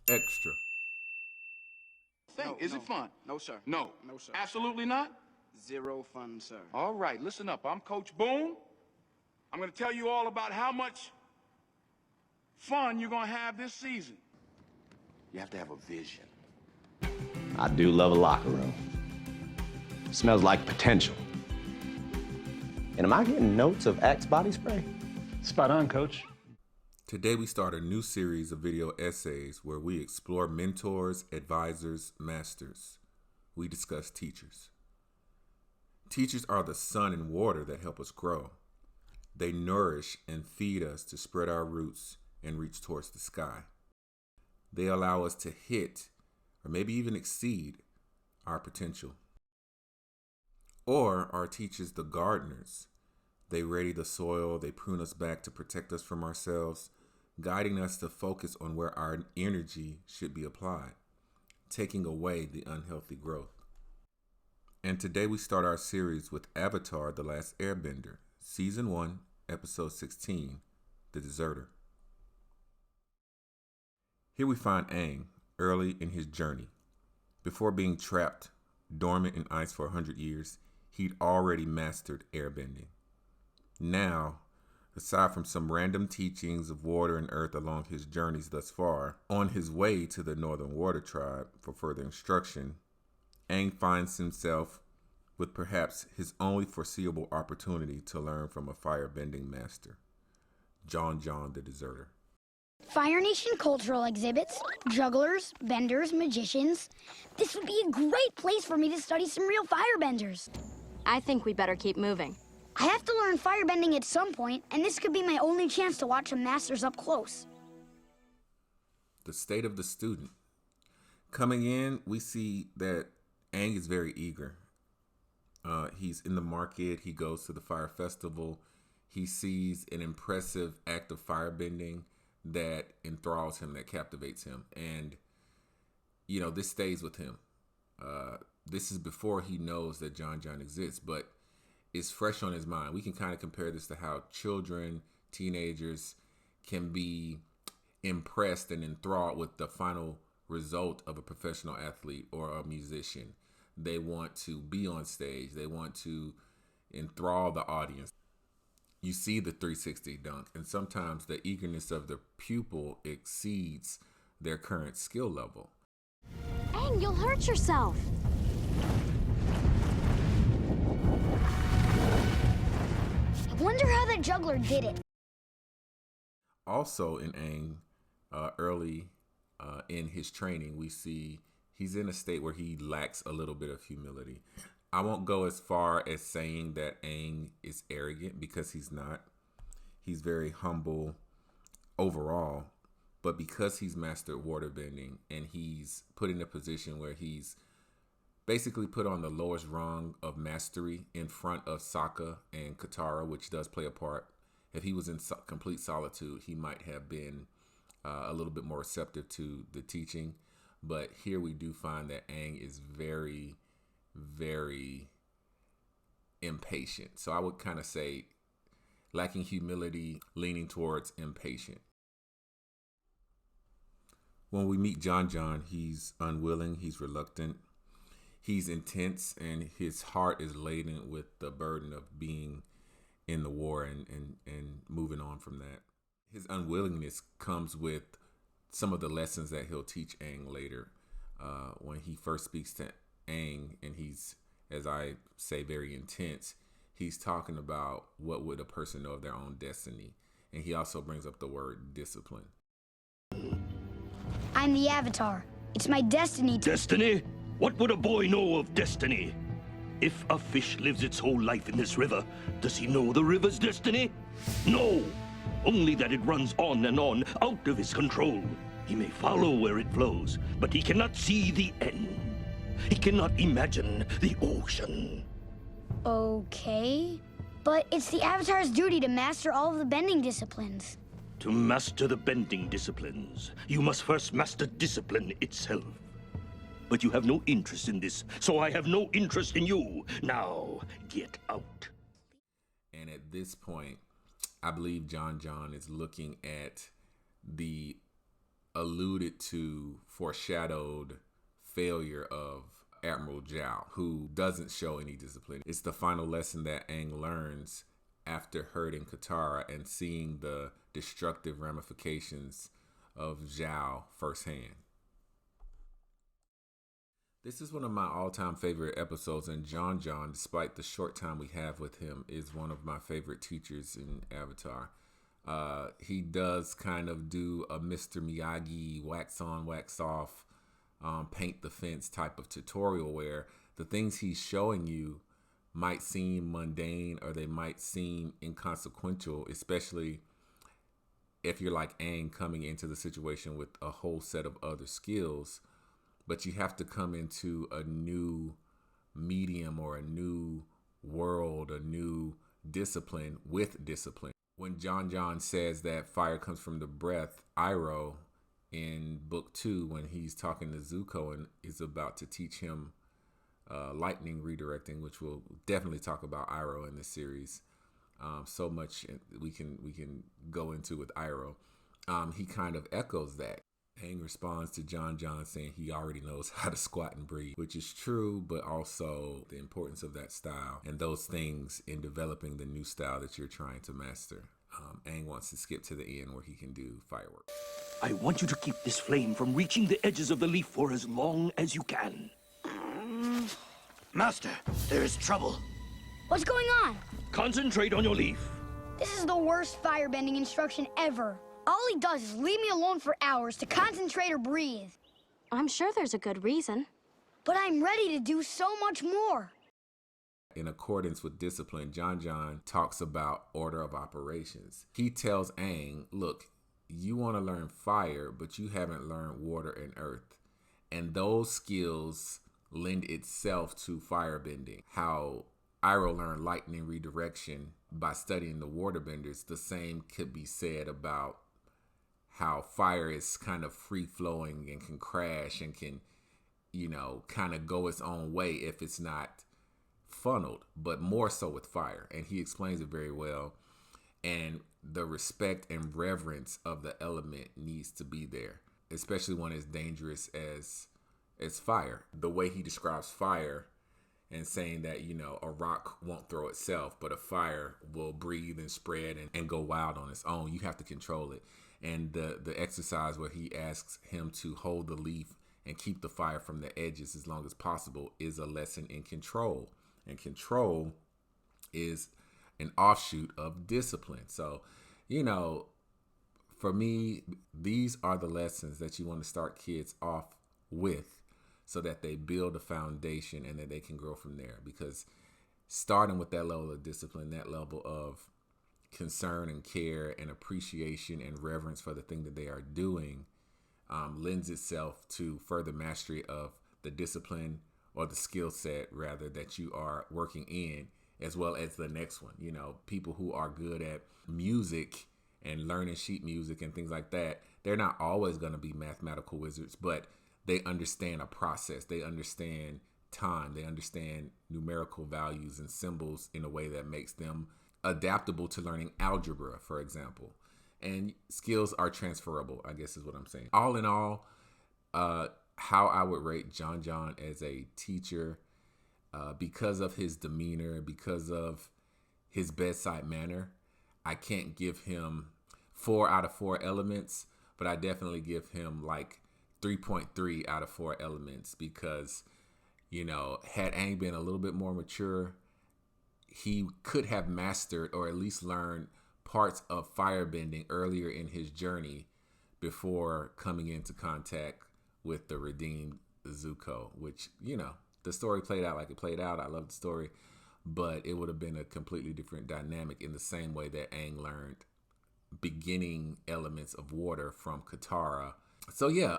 extra. Is it fun? No, sir. No. No, sir. Absolutely not? Zero fun, sir. All right, listen up. I'm Coach Boone. I'm going to tell you all about how much fun you're going to have this season. You have to have a vision. I do love a locker room. Smells like potential. And am I getting notes of Axe body spray? Spot on, Coach. Today we start a new series of video essays where we explore mentors, advisors, masters. We discuss teachers. Teachers are the sun and water that help us grow. They nourish and feed us to spread our roots and reach towards the sky. They allow us to hit, or maybe even exceed, our potential. Or are teachers the gardeners? They ready the soil, they prune us back to protect us from ourselves, guiding us to focus on where our energy should be applied, taking away the unhealthy growth. And today we start our series with Avatar: The Last Airbender, Season 1, Episode 16, The Deserter. Here we find Aang early in his journey. Before being trapped, dormant in ice for 100 years, he'd already mastered airbending. Now, aside from some random teachings of water and earth along his journeys thus far, on his way to the Northern Water Tribe for further instruction, Aang finds himself with perhaps his only foreseeable opportunity to learn from a firebending master, Jeong Jeong the Deserter. Fire Nation cultural exhibits, jugglers, benders, magicians. This would be a great place for me to study some real firebenders. I think we better keep moving. I have to learn firebending at some point, and this could be my only chance to watch some masters up close. The state of the student. Coming in, we see that Aang is very eager. He's in the market. He goes to the fire festival. He sees an impressive act of firebending that enthralls him, that captivates him. And, you know, this stays with him. This is before he knows that Jeong Jeong exists, but it's fresh on his mind. We can kind of compare this to how children, teenagers can be impressed and enthralled with the final result of a professional athlete or a musician. They want to be on stage. They want to enthrall the audience. You see the 360 dunk, and sometimes the eagerness of the pupil exceeds their current skill level. Aang, you'll hurt yourself. I wonder how that juggler did it. Also in Aang, early in his training, we see he's in a state where he lacks a little bit of humility. I won't go as far as saying that Aang is arrogant, because he's not. He's very humble overall, but because he's mastered waterbending and he's put in a position where he's basically put on the lowest rung of mastery in front of Sokka and Katara, which does play a part. If he was in complete solitude, he might have been a little bit more receptive to the teaching. But here we do find that Aang is very, very impatient. So I would kind of say lacking humility, leaning towards impatient. When we meet Jeong Jeong, he's unwilling, he's reluctant, he's intense, and his heart is laden with the burden of being in the war and moving on from that. His unwillingness comes with some of the lessons that he'll teach Aang later. When he first speaks to Aang, and he's, as I say, very intense, he's talking about what would a person know of their own destiny. And he also brings up the word discipline. I'm the Avatar. It's my destiny to... Destiny? What would a boy know of destiny? If a fish lives its whole life in this river, does he know the river's destiny? No! Only that it runs on and on, out of his control. He may follow where it flows, but he cannot see the end. He cannot imagine the ocean. Okay, but it's the Avatar's duty to master all of the bending disciplines. To master the bending disciplines, you must first master discipline itself. But you have no interest in this, so I have no interest in you. Now, get out. And at this point, I believe Jeong Jeong is looking at the alluded to, foreshadowed failure of Admiral Zhao, who doesn't show any discipline. It's the final lesson that Aang learns after hurting Katara and seeing the destructive ramifications of Zhao firsthand. This is one of my all-time favorite episodes, and Jeong Jeong, despite the short time we have with him, is one of my favorite teachers in Avatar. He does kind of do a Mr. Miyagi wax on, wax off, paint the fence type of tutorial where the things he's showing you might seem mundane or they might seem inconsequential, especially if you're like Aang coming into the situation with a whole set of other skills. But you have to come into a new medium or a new world, a new discipline with discipline. When Jeong Jeong says that fire comes from the breath, Iroh in book 2, when he's talking to Zuko and is about to teach him lightning redirecting, which we'll definitely talk about Iroh in this series. So much we can go into with Iroh. He kind of echoes that. Aang responds to Jeong Jeong saying he already knows how to squat and breathe, which is true, but also the importance of that style and those things in developing the new style that you're trying to master. Aang wants to skip to the end where he can do fireworks. I want you to keep this flame from reaching the edges of the leaf for as long as you can. Master, there is trouble. What's going on? Concentrate on your leaf. This is the worst firebending instruction ever. All he does is leave me alone for hours to concentrate or breathe. I'm sure there's a good reason. But I'm ready to do so much more. In accordance with discipline, Jeong Jeong talks about order of operations. He tells Aang, look, you want to learn fire, but you haven't learned water and earth. And those skills lend itself to firebending. How Iroh learned lightning redirection by studying the waterbenders, the same could be said about how fire is kind of free-flowing and can crash and can, kind of go its own way if it's not funneled, but more so with fire. And he explains it very well. And the respect and reverence of the element needs to be there, especially when it's dangerous as fire. The way he describes fire and saying that, a rock won't throw itself, but a fire will breathe and spread and go wild on its own. You have to control it. And the exercise where he asks him to hold the leaf and keep the fire from the edges as long as possible is a lesson in control. And control is an offshoot of discipline. So, for me, these are the lessons that you want to start kids off with so that they build a foundation and that they can grow from there. Because starting with that level of discipline, that level of concern and care and appreciation and reverence for the thing that they are doing lends itself to further mastery of the discipline or the skill set rather that you are working in, as well as the next one. People who are good at music and learning sheet music and things like that, they're not always going to be mathematical wizards, but they understand a process. They understand time. They understand numerical values and symbols in a way that makes them adaptable to learning algebra, for example. And skills are transferable, I guess is what I'm saying. All in all, how I would rate Jeong Jeong as a teacher, because of his demeanor, because of his bedside manner, I can't give him 4 out of 4 elements, but I definitely give him like 3.3 out of 4 elements because, had Aang been a little bit more mature, he could have mastered or at least learned parts of firebending earlier in his journey before coming into contact with the redeemed Zuko, which, the story played out like it played out. I love the story, but it would have been a completely different dynamic in the same way that Aang learned beginning elements of water from Katara. So yeah,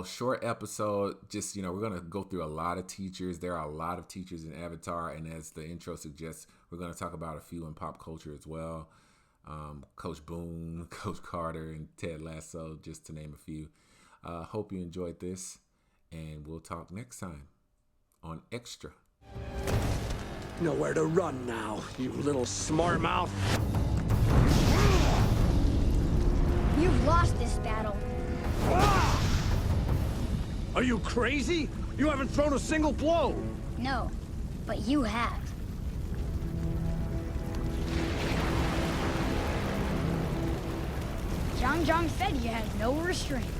short episode, just, we're going to go through a lot of teachers. There are a lot of teachers in Avatar. And as the intro suggests, we're going to talk about a few in pop culture as well. Coach Boone, Coach Carter, and Ted Lasso, just to name a few. Hope you enjoyed this, and we'll talk next time on Extra. Nowhere to run now, you little smartmouth. You've lost this battle. Are you crazy? You haven't thrown a single blow! No, but you have. Jeong Jeong said you had no restraint.